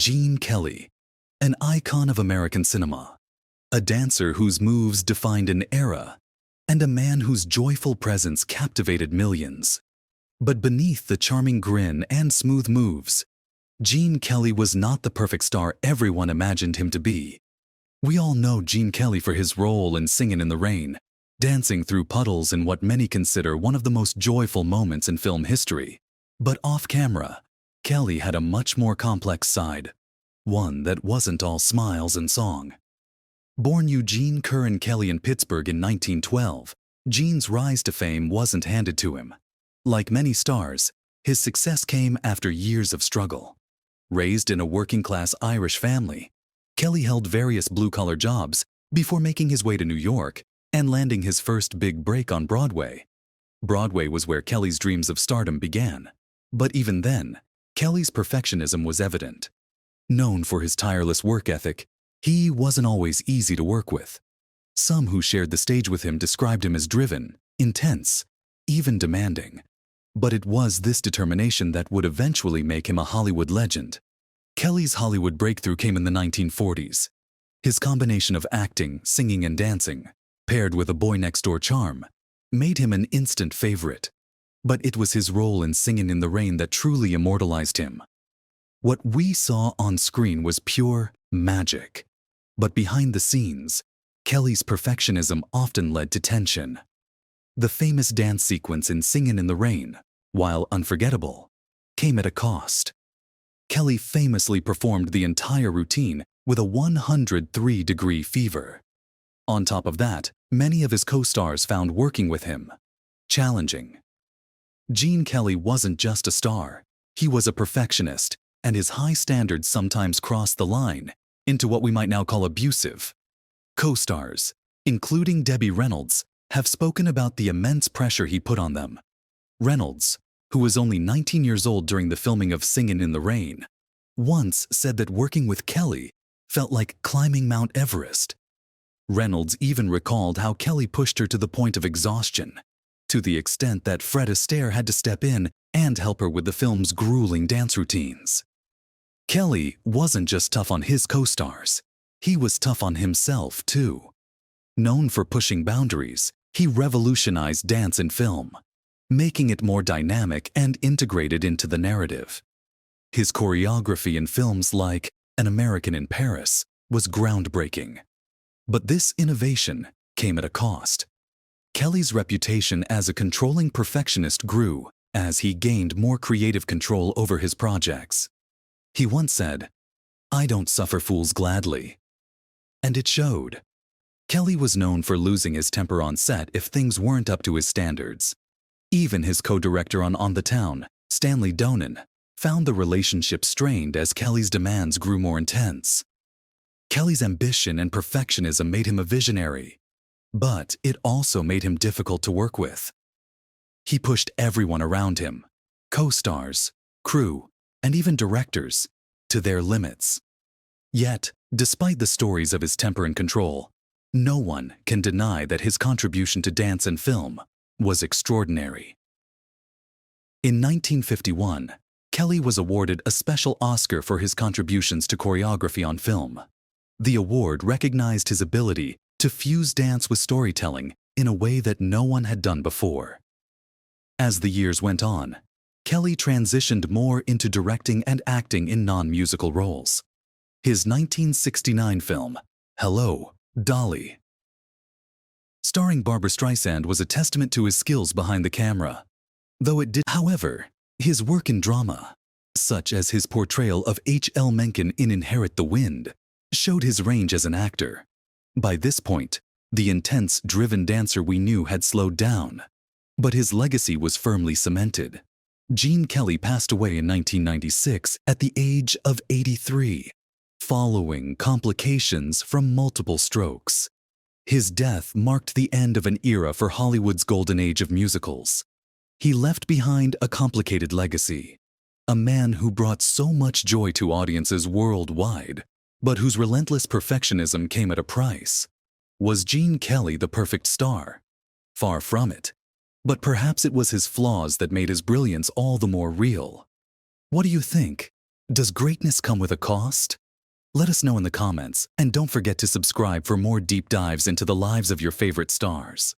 Gene Kelly, an icon of American cinema, a dancer whose moves defined an era, and a man whose joyful presence captivated millions. But beneath the charming grin and smooth moves, Gene Kelly was not the perfect star everyone imagined him to be. We all know Gene Kelly for his role in Singin' in the Rain, dancing through puddles in what many consider one of the most joyful moments in film history. But off-camera, Kelly had a much more complex side, one that wasn't all smiles and song. Born Eugene Curran Kelly in Pittsburgh in 1912, Gene's rise to fame wasn't handed to him. Like many stars, his success came after years of struggle. Raised in a working-class Irish family, Kelly held various blue-collar jobs before making his way to New York and landing his first big break on Broadway. Broadway was where Kelly's dreams of stardom began. But even then, Kelly's perfectionism was evident. Known for his tireless work ethic, he wasn't always easy to work with. Some who shared the stage with him described him as driven, intense, even demanding. But it was this determination that would eventually make him a Hollywood legend. Kelly's Hollywood breakthrough came in the 1940s. His combination of acting, singing, and dancing, paired with a boy-next-door charm, made him an instant favorite. But it was his role in Singin' in the Rain that truly immortalized him. What we saw on screen was pure magic. But behind the scenes, Kelly's perfectionism often led to tension. The famous dance sequence in Singin' in the Rain, while unforgettable, came at a cost. Kelly famously performed the entire routine with a 103-degree fever. On top of that, many of his co-stars found working with him challenging. Gene Kelly wasn't just a star, he was a perfectionist, and his high standards sometimes crossed the line into what we might now call abusive. Co-stars, including Debbie Reynolds, have spoken about the immense pressure he put on them. Reynolds, who was only 19 years old during the filming of Singin' in the Rain, once said that working with Kelly felt like climbing Mount Everest. Reynolds even recalled how Kelly pushed her to the point of exhaustion, to the extent that Fred Astaire had to step in and help her with the film's grueling dance routines. Kelly wasn't just tough on his co-stars, he was tough on himself too. Known for pushing boundaries, he revolutionized dance in film, making it more dynamic and integrated into the narrative. His choreography in films like An American in Paris was groundbreaking. But this innovation came at a cost. Kelly's reputation as a controlling perfectionist grew as he gained more creative control over his projects. He once said, "I don't suffer fools gladly." And it showed. Kelly was known for losing his temper on set if things weren't up to his standards. Even his co-director on the Town, Stanley Donen, found the relationship strained as Kelly's demands grew more intense. Kelly's ambition and perfectionism made him a visionary, but it also made him difficult to work with. He pushed everyone around him, co-stars, crew, and even directors, to their limits. Yet, despite the stories of his temper and control, no one can deny that his contribution to dance and film was extraordinary. In 1951, Kelly was awarded a special Oscar for his contributions to choreography on film. The award recognized his ability to fuse dance with storytelling in a way that no one had done before. As the years went on, Kelly transitioned more into directing and acting in non-musical roles. His 1969 film, Hello, Dolly, starring Barbra Streisand, was a testament to his skills behind the camera. However, his work in drama, such as his portrayal of H.L. Mencken in Inherit the Wind, showed his range as an actor. By this point, the intense, driven dancer we knew had slowed down, but his legacy was firmly cemented. Gene Kelly passed away in 1996 at the age of 83, following complications from multiple strokes. His death marked the end of an era for Hollywood's golden age of musicals. He left behind a complicated legacy, a man who brought so much joy to audiences worldwide, but whose relentless perfectionism came at a price. Was Gene Kelly the perfect star? Far from it. But perhaps it was his flaws that made his brilliance all the more real. What do you think? Does greatness come with a cost? Let us know in the comments, and don't forget to subscribe for more deep dives into the lives of your favorite stars.